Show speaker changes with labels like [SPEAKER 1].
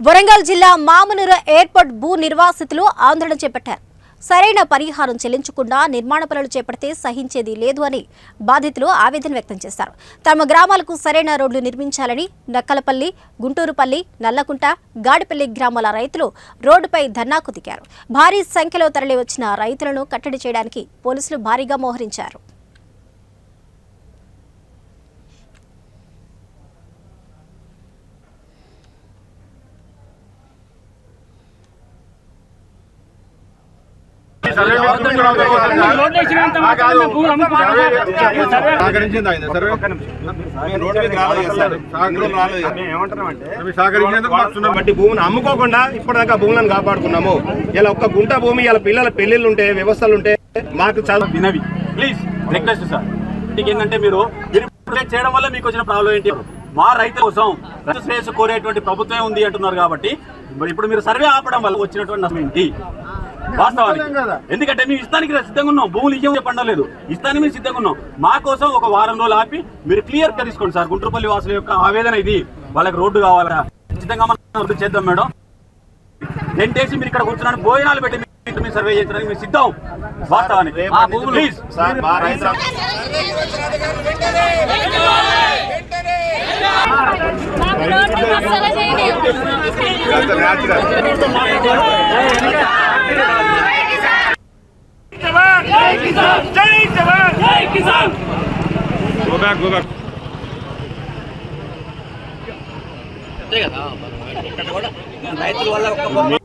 [SPEAKER 1] వరంగల్ జిల్లా మామునూరు ఎయిర్పోర్ట్ భూ నిర్వాసితులు ఆందోళన చేపట్టారు. సరైన పరిహారం చెల్లించకుండా నిర్మాణ పనులు చేపడితే సహించేది లేదు అని బాధితులు ఆవేదన వ్యక్తం చేశారు. తమ గ్రామాలకు సరైన రోడ్లు నిర్మించాలని నక్కలపల్లి, గుంటూరుపల్లి, నల్లకుంట, గాడిపల్లి గ్రామాల రైతులు రోడ్డుపై ధర్నాకు దిగారు. భారీ సంఖ్యలో తరలి వచ్చిన రైతులను కట్టడి చేయడానికి పోలీసులు భారీగా మోహరించారు.
[SPEAKER 2] భూమిని అమ్ముకోకుండా ఇప్పటిదాకా భూములను కాపాడుకున్నాము. ఇలా ఒక్క గుంట భూమి ఇలా పిల్లల పెళ్లిళ్ళు ఉంటే వ్యవస్థలు ఉంటే మాకు చాలా
[SPEAKER 3] వినవి. ప్లీజ్ రిక్వెస్ట్ సార్, ఏంటంటే మీరు చేయడం వల్ల మీకు వచ్చిన ప్రాబ్లం ఏంటి? మా రైతుల కోసం రైతు శ్రేయస్సు కోరేటువంటి ప్రభుత్వమే ఉంది అంటున్నారు కాబట్టి ఇప్పుడు మీరు సర్వే ఆపడం వల్ల వచ్చినటువంటి నష్టం ఏంటి? వాస్తవానికి ఎందుకంటే మేము ఇస్తానికి సిద్ధంగా ఉన్నాం, భూములు ఇవ్వం చెప్పలేదు, ఇస్తానికి మేము సిద్ధంగా ఉన్నాం. మా కోసం ఒక వారం రోజులు ఆపి మీరు క్లియర్ గా తీసుకోండి సార్. గుంటూరుపల్లి వాసుల యొక్క ఆవేదన ఇది. వాళ్ళకి రోడ్డు కావాలా, ఖచ్చితంగా మనం రోడ్డు చేద్దాం మేడం. టెంటేసి మీరు ఇక్కడ కూర్చున్నాను, భోజనాలు పెట్టి మీరు సర్వే చేయించడానికి మేము సిద్ధం. వాస్తవానికి ప్లీజ్
[SPEAKER 4] రైతుల వల్ల